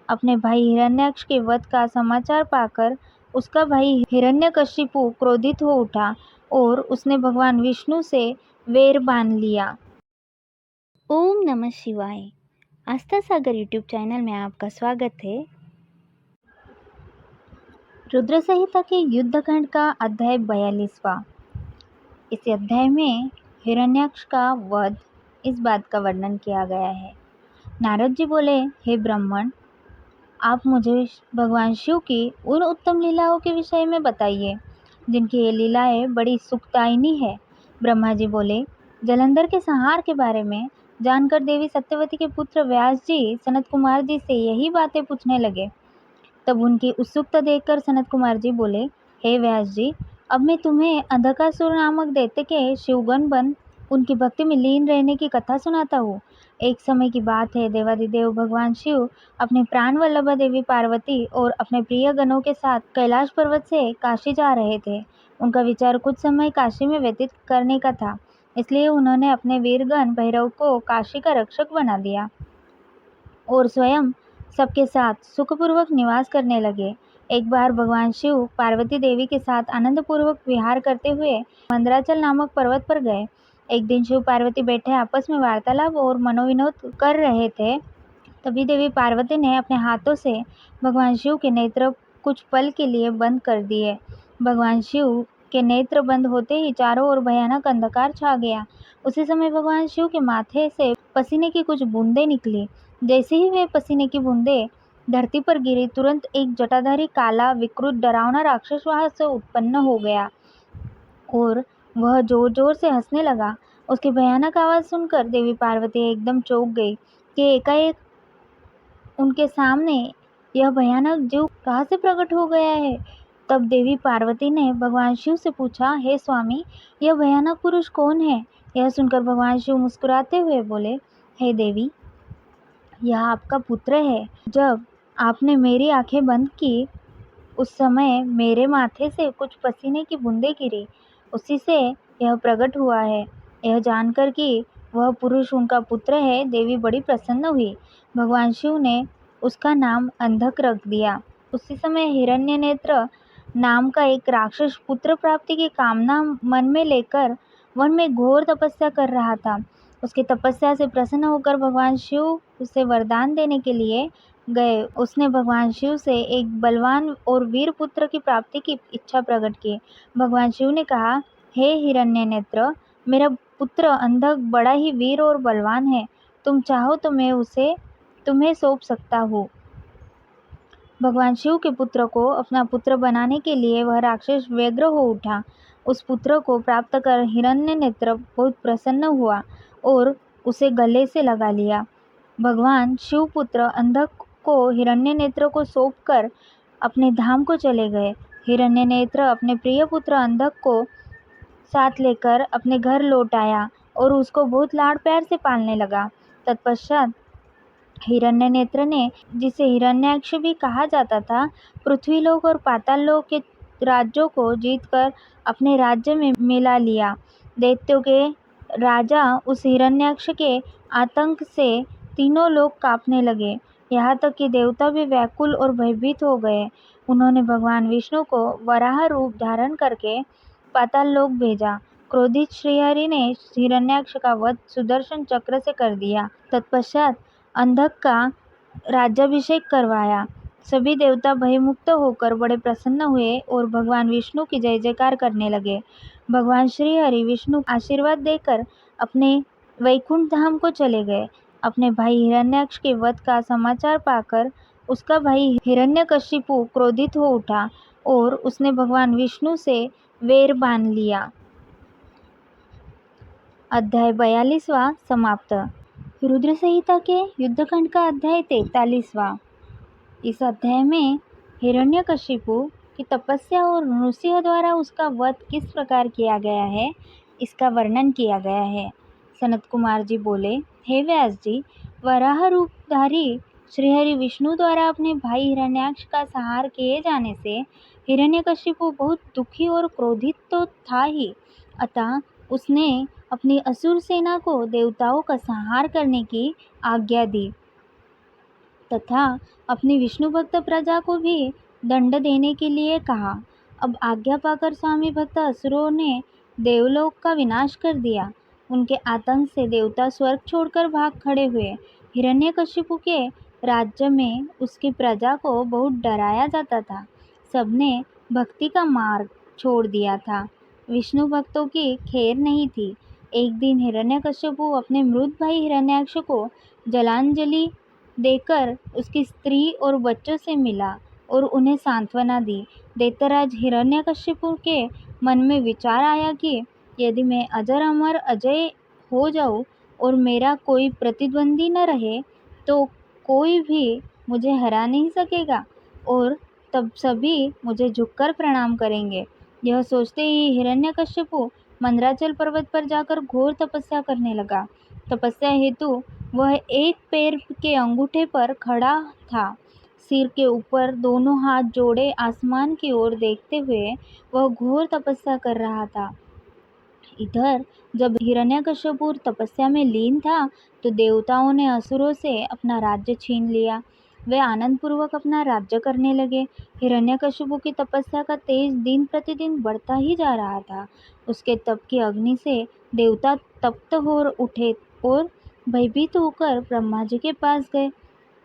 अपने भाई हिरण्याक्ष के वध का समाचार पाकर उसका भाई हिरण्यकशिपु क्रोधित हो उठा और उसने भगवान विष्णु से वैर बांध लिया। ओम नमः शिवाय। आस्था सागर यूट्यूब चैनल में आपका स्वागत है। रुद्र संहिता के युद्धकांड का अध्याय 42वां। इस अध्याय में हिरण्याक्ष का वध, इस बात का वर्णन किया गया है। नारद जी बोले, हे ब्राह्मण, आप मुझे भगवान शिव की उन उत्तम लीलाओं के विषय में बताइए जिनकी ये लीलाएं बड़ी सुखदायिनी है। ब्रह्मा जी बोले, जलंधर के संहार के बारे में जानकर देवी सत्यवती के पुत्र व्यास जी सनत कुमार जी से यही बातें पूछने लगे। तब उनकी उत्सुकता देखकर सनत कुमार जी बोले, हे व्यास जी, अब मैं तुम्हें अंधकासुर नामक दैत्य के शिवगण बन उनकी भक्ति में लीन रहने की कथा सुनाता हूँ। एक समय की बात है, देवादिदेव भगवान शिव अपनी प्राण वल्लभा देवी पार्वती और अपने प्रिय गणों के साथ कैलाश पर्वत से काशी जा रहे थे। उनका विचार कुछ समय काशी में व्यतीत करने का था, इसलिए उन्होंने अपने वीरगण भैरव को काशी का रक्षक बना दिया और स्वयं सबके साथ सुखपूर्वक निवास करने लगे। एक बार भगवान शिव पार्वती देवी के साथ आनंदपूर्वक विहार करते हुए मंदराचल नामक पर्वत पर गए। एक दिन शिव पार्वती बैठे आपस में वार्तालाप और मनोविनोद कर रहे थे। तभी देवी पार्वती ने अपने हाथों से भगवान शिव के नेत्र कुछ पल के लिए बंद कर दिए। भगवान शिव के नेत्र बंद होते ही चारों ओर भयानक अंधकार छा गया। उसी समय भगवान शिव के माथे से पसीने की कुछ बूंदें निकली। जैसे ही वे पसीने की बूंदें धरती पर गिरी, तुरंत एक जटाधारी काला विकृत डरावना राक्षस वहां से उत्पन्न हो गया और वह जोर जोर से हंसने लगा। उसकी भयानक आवाज सुनकर देवी पार्वती एकदम चौंक गई कि एकाएक उनके सामने यह भयानक जीव कहाँ से प्रकट हो गया है। तब देवी पार्वती ने भगवान शिव से पूछा, हे स्वामी, यह भयानक पुरुष कौन है? यह सुनकर भगवान शिव मुस्कुराते हुए बोले, हे देवी, यह आपका पुत्र है। जब आपने मेरी आंखें बंद की, उस समय मेरे माथे से कुछ पसीने की बूंदें गिरी, उसी से यह प्रकट हुआ है। यह जानकर कि वह पुरुष उनका पुत्र है, देवी बड़ी प्रसन्न हुई। भगवान शिव ने उसका नाम अंधक रख दिया। उसी समय हिरण्यनेत्र नाम का एक राक्षस पुत्र प्राप्ति की कामना मन में लेकर वन में घोर तपस्या कर रहा था। उसकी तपस्या से प्रसन्न होकर भगवान शिव उसे वरदान देने के लिए गए। उसने भगवान शिव से एक बलवान और वीर पुत्र की प्राप्ति की इच्छा प्रकट की। भगवान शिव ने कहा, हे हिरण्यनेत्र, मेरा पुत्र अंधक बड़ा ही वीर और बलवान है। तुम चाहो तो मैं उसे तुम्हें सौंप सकता हूँ। भगवान शिव के पुत्र को अपना पुत्र बनाने के लिए वह राक्षस व्यग्र हो उठा। उस पुत्र को प्राप्त कर हिरण्यनेत्र बहुत प्रसन्न हुआ और उसे गले से लगा लिया। भगवान शिवपुत्र अंधक को हिरण्यनेत्र को सौंपकर अपने धाम को चले गए। हिरण्यनेत्र अपने प्रिय पुत्र अंधक को साथ लेकर अपने घर लौट आया और उसको बहुत लाड़ प्यार से पालने लगा। तत्पश्चात हिरण्यनेत्र ने, जिसे हिरण्याक्ष भी कहा जाता था, पृथ्वीलोक और पाताललोक के राज्यों को जीतकर अपने राज्य में मिला लिया। दैत्यों के राजा उस हिरण्याक्ष के आतंक से तीनों लोग कांपने लगे, यहाँ तक कि देवता भी व्याकुल और भयभीत हो गए। उन्होंने भगवान विष्णु को वराह रूप धारण करके पाताल लोक भेजा। क्रोधित श्रीहरि ने हिरण्याक्ष का वध सुदर्शन चक्र से कर दिया। तत्पश्चात अंधक का राज्याभिषेक करवाया। सभी देवता भयमुक्त होकर बड़े प्रसन्न हुए और भगवान विष्णु की जय जयकार करने लगे। भगवान श्रीहरि विष्णु आशीर्वाद देकर अपने वैकुंठ धाम को चले गए। अपने भाई हिरण्याक्ष के वध का समाचार पाकर उसका भाई हिरण्यकशिपु क्रोधित हो उठा और उसने भगवान विष्णु से वैर बांध लिया। अध्याय 42वां समाप्त। रुद्र संहिता के युद्धकांड का अध्याय 43वां। इस अध्याय में हिरण्यकशिपु की तपस्या और नृसिंह द्वारा उसका वध किस प्रकार किया गया है, इसका वर्णन किया गया है। सनत कुमार जी बोले, हे व्यास जी, वराह रूपधारी श्रीहरि विष्णु द्वारा अपने भाई हिरण्याक्ष का संहार किए जाने से हिरण्यकशिपु बहुत दुखी और क्रोधित तो था ही, अतः उसने अपनी असुर सेना को देवताओं का संहार करने की आज्ञा दी। तथा अपनी विष्णु भक्त प्रजा को भी दंड देने के लिए कहा। अब आज्ञा पाकर स्वामी भक्त असुरों ने देवलोक का विनाश कर दिया। उनके आतंक से देवता स्वर्ग छोड़कर भाग खड़े हुए। हिरण्यकशिपु के राज्य में उसकी प्रजा को बहुत डराया जाता था। सबने भक्ति का मार्ग छोड़ दिया था। विष्णु भक्तों की खैर नहीं थी। एक दिन हिरण्यकशिपु अपने मृत भाई हिरण्याक्ष को जलांजलि देकर उसकी स्त्री और बच्चों से मिला और उन्हें सांत्वना दी। दैत्यराज हिरण्यकशिपु के मन में विचार आया कि यदि मैं अजर अमर अजय हो जाऊं और मेरा कोई प्रतिद्वंदी न रहे तो कोई भी मुझे हरा नहीं सकेगा और तब सभी मुझे झुककर प्रणाम करेंगे। यह सोचते ही हिरण्यकशिपु मंदराचल पर्वत पर जाकर घोर तपस्या करने लगा। तपस्या हेतु वह एक पैर के अंगूठे पर खड़ा था। सिर के ऊपर दोनों हाथ जोड़े आसमान की ओर देखते हुए वह घोर तपस्या कर रहा था। इधर जब हिरण्यकशिपु तपस्या में लीन था तो देवताओं ने असुरों से अपना राज्य छीन लिया। वे आनंद पूर्वक अपना राज्य करने लगे। हिरण्यकशिपु की तपस्या का तेज दिन प्रतिदिन बढ़ता ही जा रहा था। उसके तप की अग्नि से देवता तप्त हो उठे और भयभीत होकर ब्रह्मा जी के पास गए।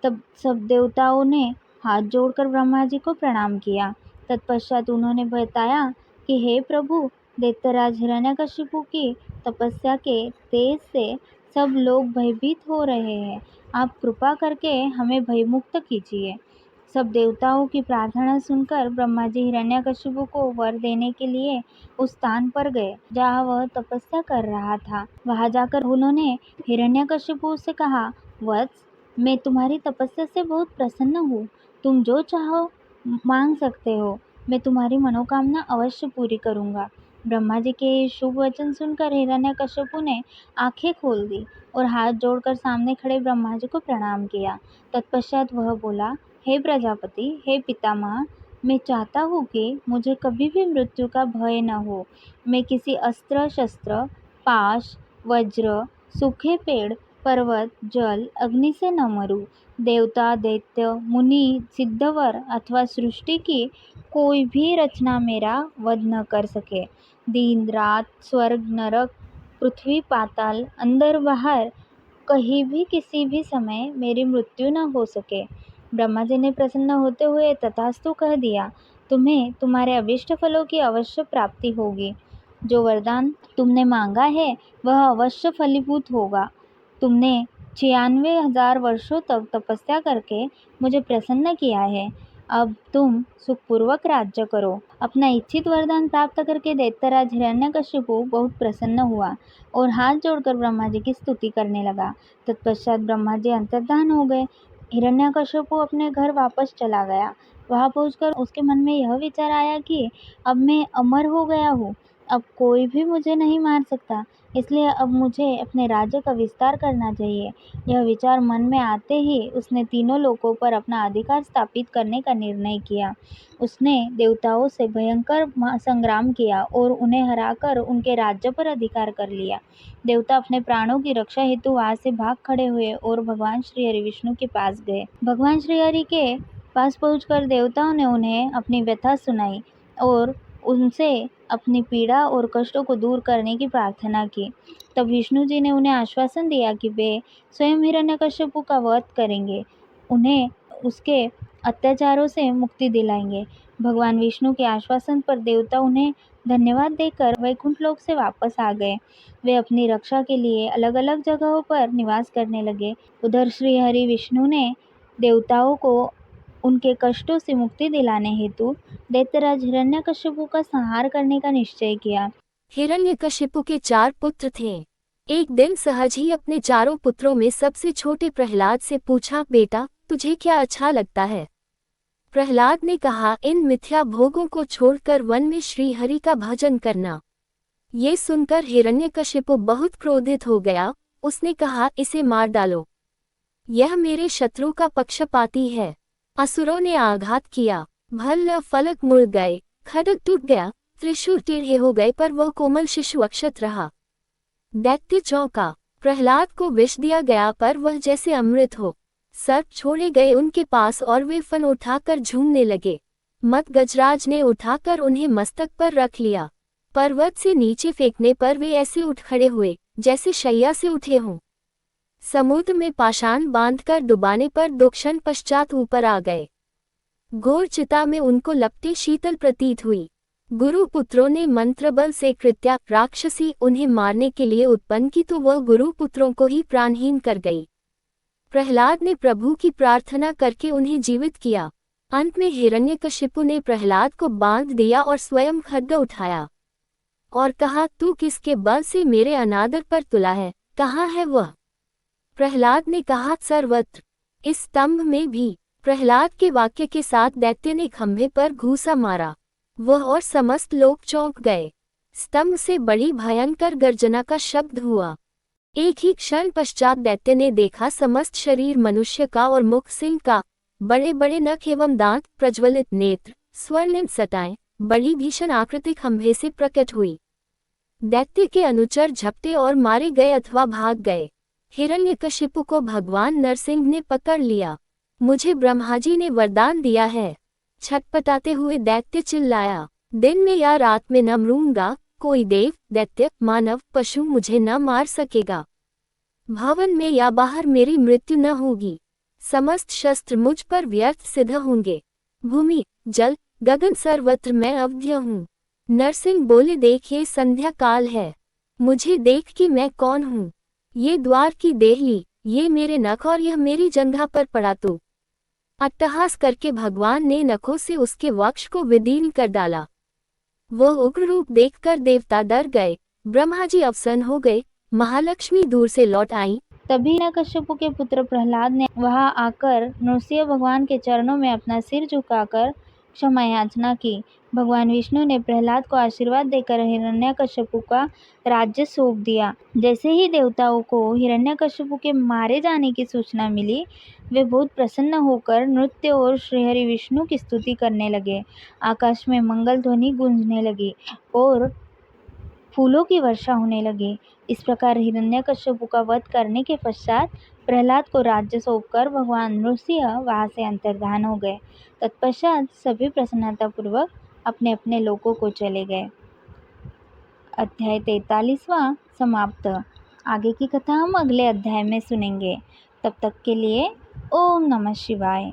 तब सब देवताओं ने हाथ जोड़कर ब्रह्मा जी को प्रणाम किया। तत्पश्चात उन्होंने बताया कि हे प्रभु, दैत्यराज हिरण्यकशिपु की तपस्या के तेज से सब लोग भयभीत हो रहे हैं। आप कृपा करके हमें भयमुक्त कीजिए। सब देवताओं की प्रार्थना सुनकर ब्रह्मा जी हिरण्यकशिपु को वर देने के लिए उस स्थान पर गए जहाँ वह तपस्या कर रहा था। वहां जाकर उन्होंने हिरण्यकशिपु से कहा, वत्स, मैं तुम्हारी तपस्या से बहुत प्रसन्न हूँ। तुम जो चाहो मांग सकते हो। मैं तुम्हारी मनोकामना अवश्य पूरी करूँगा। ब्रह्मा जी के शुभ वचन सुनकर हिरण्यकशिपु ने आंखें खोल दी और हाथ जोड़कर सामने खड़े ब्रह्मा जी को प्रणाम किया। तत्पश्चात वह बोला, हे प्रजापति, हे पितामह, मैं चाहता हूँ कि मुझे कभी भी मृत्यु का भय न हो। मैं किसी अस्त्र शस्त्र, पाश, वज्र, सूखे पेड़, पर्वत, जल, अग्नि से न मरूं। देवता, दैत्य, मुनि, सिद्धवर अथवा सृष्टि की कोई भी रचना मेरा वध न कर सके। दिन रात, स्वर्ग नरक, पृथ्वी पाताल, अंदर बाहर, कहीं भी किसी भी समय मेरी मृत्यु न हो सके। ब्रह्मा जी ने प्रसन्न होते हुए तथास्तु कह दिया। तुम्हें तुम्हारे अभिष्ट फलों की अवश्य प्राप्ति होगी। जो वरदान तुमने मांगा है वह अवश्य फलीभूत होगा। तुमने 96,000 वर्षों तक तपस्या करके मुझे प्रसन्न किया है। अब तुम सुखपूर्वक राज्य करो। अपना इच्छित वरदान प्राप्त करके दैत्यराज हिरण्यकशिपु बहुत प्रसन्न हुआ और हाथ जोड़कर ब्रह्मा जी की स्तुति करने लगा। तत्पश्चात ब्रह्मा जी अंतर्धान हो गए। हिरण्यकशिपु अपने घर वापस चला गया। वहां पहुंचकर उसके मन में यह विचार आया कि अब मैं अमर हो गया हूँ। अब कोई भी मुझे नहीं मार सकता, इसलिए अब मुझे अपने राज्य का विस्तार करना चाहिए। यह विचार मन में आते ही उसने तीनों लोकों पर अपना अधिकार स्थापित करने का निर्णय किया। उसने देवताओं से भयंकर संग्राम किया और उन्हें हराकर उनके राज्य पर अधिकार कर लिया। देवता अपने प्राणों की रक्षा हेतु वहां से भाग खड़े हुए और भगवान श्री हरि विष्णु के पास गए। भगवान श्री हरि के पास पहुंचकर देवताओं ने उन्हें अपनी व्यथा सुनाई और उनसे अपनी पीड़ा और कष्टों को दूर करने की प्रार्थना की। तब विष्णु जी ने उन्हें आश्वासन दिया कि वे स्वयं हिरण्यकशिपु का वध करेंगे, उन्हें उसके अत्याचारों से मुक्ति दिलाएंगे। भगवान विष्णु के आश्वासन पर देवता उन्हें धन्यवाद देकर वैकुंठ लोक से वापस आ गए। वे अपनी रक्षा के लिए अलग अलग जगहों पर निवास करने लगे। उधर श्री हरि विष्णु ने देवताओं को उनके कष्टों से मुक्ति दिलाने हेतु दैत्यराज हिरण्यकशिपु का संहार करने का निश्चय किया। हिरण्यकशिपु के 4 पुत्र थे। एक दिन सहज ही अपने चारों पुत्रों में सबसे छोटे प्रहलाद से पूछा, बेटा, तुझे क्या अच्छा लगता है? प्रहलाद ने कहा, इन मिथ्या भोगों को छोड़कर वन में श्री हरि का भजन करना। ये सुनकर हिरण्यकशिपु बहुत क्रोधित हो गया। उसने कहा, इसे मार डालो, यह मेरे शत्रु का पक्षपाती है। असुरों ने आघात किया, भल्ल फलक मुड़ गए, खड्ग टूट गया, त्रिशूल टेढ़े हो गए, पर वह कोमल शिशु अक्षत रहा। दैत्य चौंका। प्रहलाद को विष दिया गया पर वह जैसे अमृत हो। सर्प छोड़े गए उनके पास और वे फन उठाकर झूमने लगे। मत गजराज ने उठाकर उन्हें मस्तक पर रख लिया। पर्वत से नीचे फेंकने पर वे ऐसे उठ खड़े हुए जैसे शैया से उठे हों। समुद्र में पाषाण बांधकर डुबाने पर 2 क्षण पश्चात ऊपर आ गए। घोर चिता में उनको लपटे शीतल प्रतीत हुई। गुरुपुत्रों ने मंत्रबल से कृत्या राक्षसी उन्हें मारने के लिए उत्पन्न की तो वह गुरुपुत्रों को ही प्राणहीन कर गई। प्रहलाद ने प्रभु की प्रार्थना करके उन्हें जीवित किया। अंत में हिरण्यकशिपु ने प्रहलाद को बांध दिया और स्वयं खड्ग उठाया और कहा, तू किसके बल से मेरे अनादर पर तुला है, कहाँ है वह? प्रहलाद ने कहा, सर्वत्र, इस स्तंभ में भी। प्रहलाद के वाक्य के साथ दैत्य ने खंभे पर घूसा मारा। वह और समस्त लोग चौंक गए। स्तंभ से बड़ी भयंकर गर्जना का शब्द हुआ। एक ही क्षण पश्चात दैत्य ने देखा समस्त शरीर मनुष्य का और मुख सिंह का, बड़े बड़े नख एवं दांत, प्रज्वलित नेत्र, स्वर्णिम सटाएं, बड़ी भीषण आकृति खंभे से प्रकट हुई। दैत्य के अनुचर झपटे और मारे गए अथवा भाग गए। हिरण्यकशिपु को भगवान नरसिंह ने पकड़ लिया। मुझे ब्रह्माजी ने वरदान दिया है, छटपटाते हुए दैत्य चिल्लाया। दिन में या रात में न मरूंगा, कोई देव, दैत्य, मानव, पशु मुझे न मार सकेगा। भवन में या बाहर मेरी मृत्यु न होगी। समस्त शस्त्र मुझ पर व्यर्थ सिद्ध होंगे। भूमि, जल, गगन सर्वत्र मैं अवध्य हूँ। नरसिंह बोले, देखिए संध्या काल है, मुझे देख कि मैं कौन हूँ। ये द्वार की देहली, ये मेरे नख और यह मेरी जंघा पर पड़ा तो। अट्टहास करके भगवान ने नखों से उसके वक्ष को विदीर्ण कर डाला। वह उग्र रूप देखकर देवता डर गए। ब्रह्माजी अवसन्न हो गए। महालक्ष्मी दूर से लौट आई। तभी हिरण्यकशिपु के पुत्र प्रहलाद ने वहां आकर नृसिंह भगवान के चरणों में अपना सिर झुकाकर क्षमा याचना की। भगवान विष्णु ने प्रहलाद को आशीर्वाद देकर हिरण्यकशिपु का राज्य सौंप दिया। जैसे ही देवताओं को हिरण्यकशिपु के मारे जाने की सूचना मिली, वे बहुत प्रसन्न होकर नृत्य और श्रीहरि विष्णु की स्तुति करने लगे। आकाश में मंगल ध्वनि गूंजने लगी और फूलों की वर्षा होने लगी। इस प्रकार हिरण्यकशिपु का वध करने के पश्चात प्रहलाद को राज्य सौंपकर भगवान नृसिंह वहां से अंतर्धान हो गए। तत्पश्चात सभी प्रसन्नतापूर्वक अपने अपने लोकों को चले गए। अध्याय 43वां समाप्त। आगे की कथा हम अगले अध्याय में सुनेंगे। तब तक के लिए ओम नमः शिवाय।